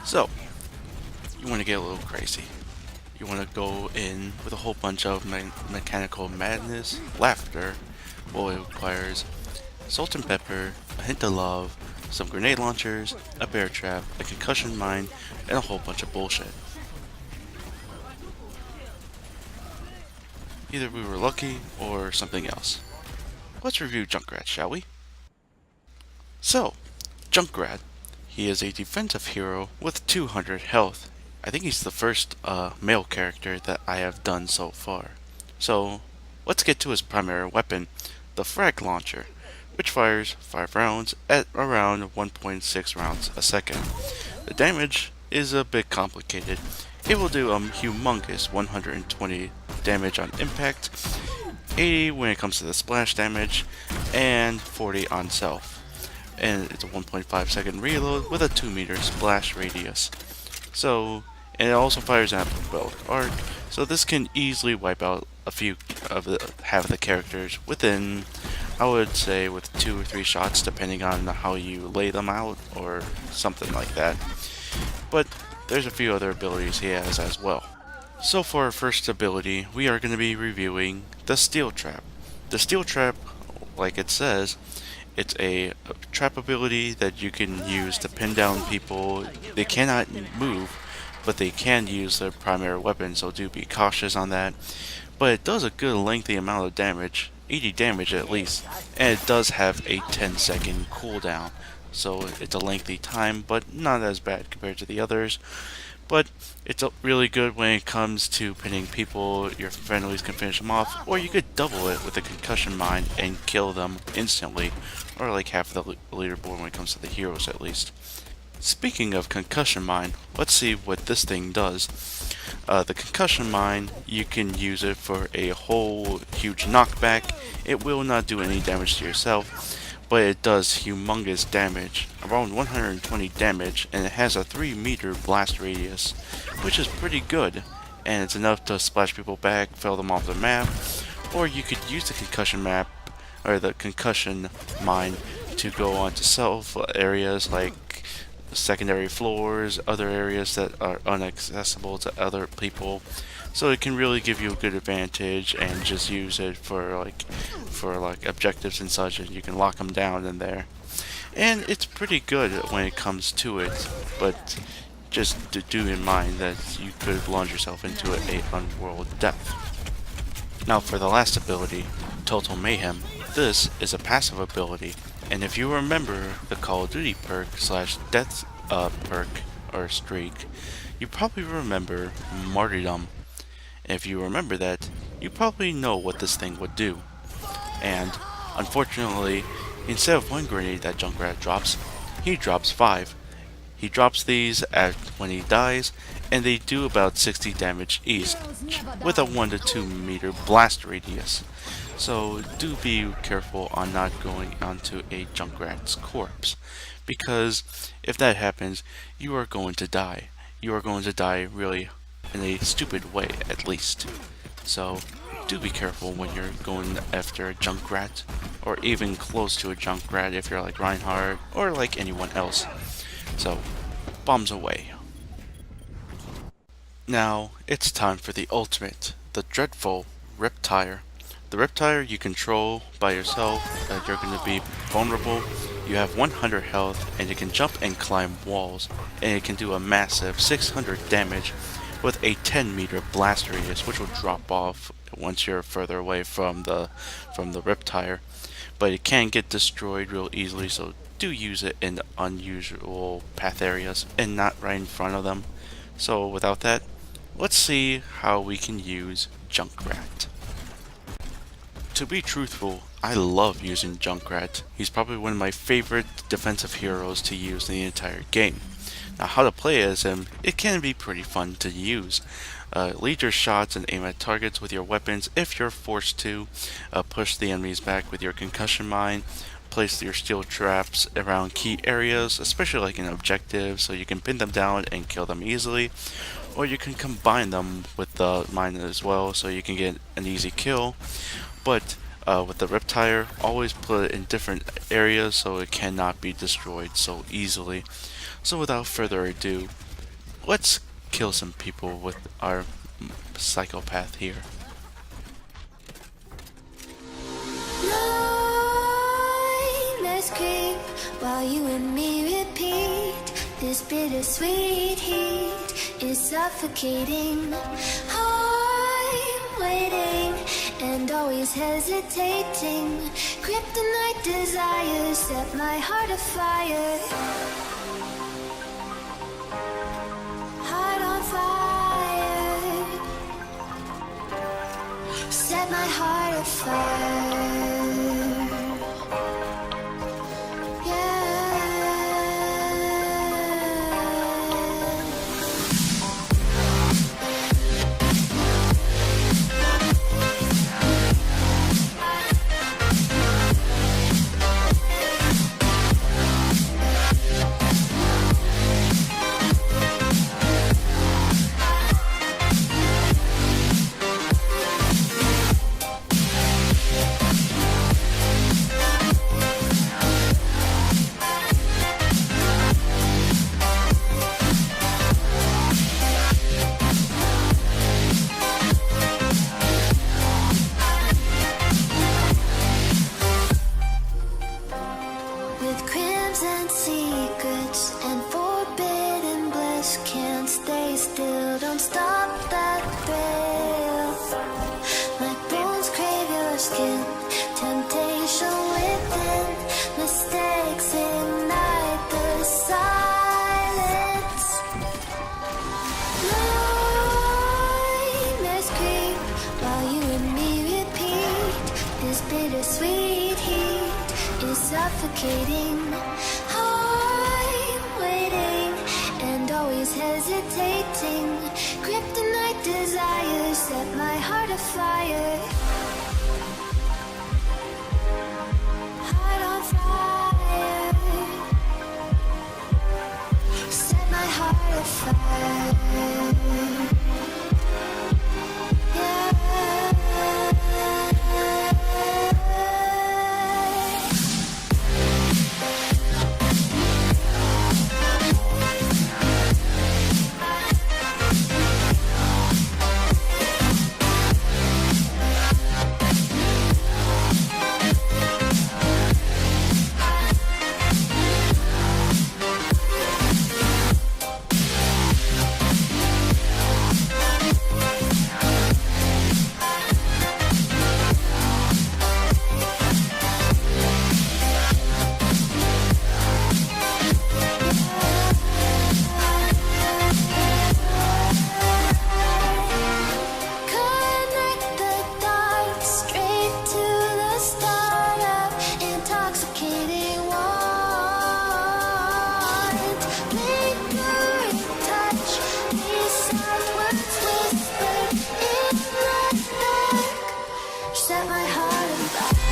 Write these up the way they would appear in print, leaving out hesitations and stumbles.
So, you want to get a little crazy. You want to go in with a whole bunch of mechanical madness, laughter. Well, it requires salt and pepper, a hint of love, some grenade launchers, a bear trap, a concussion mine, and a whole bunch of bullshit. Either we were lucky or something else. Let's review Junkrat, shall we? So, Junkrat, he is a defensive hero with 200 health. I think he's the first male character that I have done so far. So, let's get to his primary weapon, the frag launcher, which fires 5 rounds at around 1.6 rounds a second. The damage is a bit complicated. It will do a humongous 120 damage on impact, 80 when it comes to the splash damage, and 40 on self. And it's a 1.5 second reload with a 2 meter splash radius. So, and it also fires an bulk arc, so this can easily wipe out a few of half of the characters within, I would say, with 2 or 3 shots, depending on how you lay them out or something like that. But there's a few other abilities he has as well. So for our first ability, we are going to be reviewing the Steel Trap. The Steel Trap, like it says, it's a trap ability that you can use to pin down people. They cannot move, but they can use their primary weapon, so do be cautious on that. But it does a good lengthy amount of damage, 80 damage at least, and it does have a 10-second cooldown. So it's a lengthy time, but not as bad compared to the others. But it's really good when it comes to pinning people. Your friendlies can finish them off, or you could double it with a concussion mine and kill them instantly, or like half the leaderboard when it comes to the heroes at least. Speaking of concussion mine, let's see what this thing does. The concussion mine, you can use it for a whole huge knockback. It will not do any damage to yourself, but it does humongous damage, around 120 damage, and it has a 3 meter blast radius, which is pretty good, and it's enough to splash people back, fill them off the map, or you could use the concussion map, or the concussion mine, to go on to self areas like secondary floors, other areas that are inaccessible to other people. So it can really give you a good advantage, and just use it for like objectives and such, and you can lock them down in there. And it's pretty good when it comes to it, but just do in mind that you could launch yourself into a unworld death. Now for the last ability, Total Mayhem. This is a passive ability, and if you remember the Call of Duty perk slash death perk or streak, you probably remember Martyrdom. If you remember that, you probably know what this thing would do. And unfortunately, instead of 1 grenade that Junkrat drops, he drops 5. He drops these when he dies, and they do about 60 damage each, with a 1 to 2 meter blast radius. So do be careful on not going onto a Junkrat's corpse, because if that happens, you are going to die. You are going to die really in a stupid way, at least. So do be careful when you're going after a Junkrat, or even close to a Junkrat if you're like Reinhardt or like anyone else. So bombs away. Now it's time for the ultimate, the dreadful Reptire. The Reptire you control by yourself. You're going to be vulnerable. You have 100 health, and it can jump and climb walls, and it can do a massive 600 damage with a 10 meter blast radius, which will drop off once you're further away from the Reptire. But it can get destroyed real easily, so do use it in unusual path areas and not right in front of them. So without that, let's see how we can use Junkrat. To be truthful, I love using Junkrat. He's probably one of my favorite defensive heroes to use in the entire game. Now, how to play as him, it can be pretty fun to use. Lead your shots and aim at targets with your weapons if you're forced to. Push the enemies back with your concussion mine. Place your steel traps around key areas, especially like in objectives, so you can pin them down and kill them easily. Or you can combine them with the mine as well, so you can get an easy kill. But with the Reptire, always put it in different areas so it cannot be destroyed so easily. So without further ado, let's kill some people with our psychopath here. Nightmares creep while you and me repeat. This bittersweet heat is suffocating. I'm waiting and always hesitating. Kryptonite desires set my heart afire. Heart on fire. Set my heart afire. With crimson secrets and forbidden bliss, can't stay still, don't stop that thrill. My bones crave your skin, temptation within, mistakes ignite the silence. Nightmares creep while you and me repeat. This bittersweet heat is suffocating. I'm waiting and always hesitating. Kryptonite desires set my heart afire. Heart on fire. Set my heart afire. Set my heart on fire.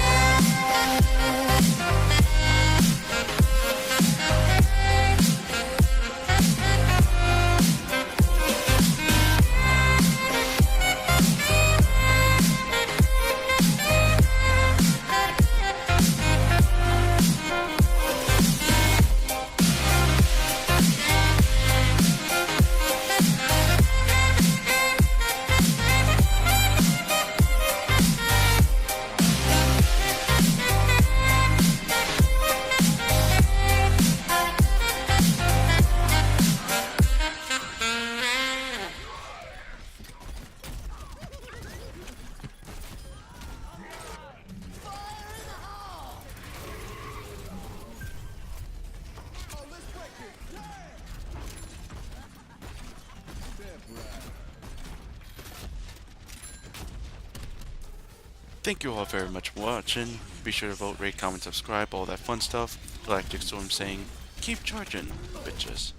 Thank you all very much for watching. Be sure to vote, rate, comment, subscribe, all that fun stuff. GalacticStorm saying, keep charging, bitches.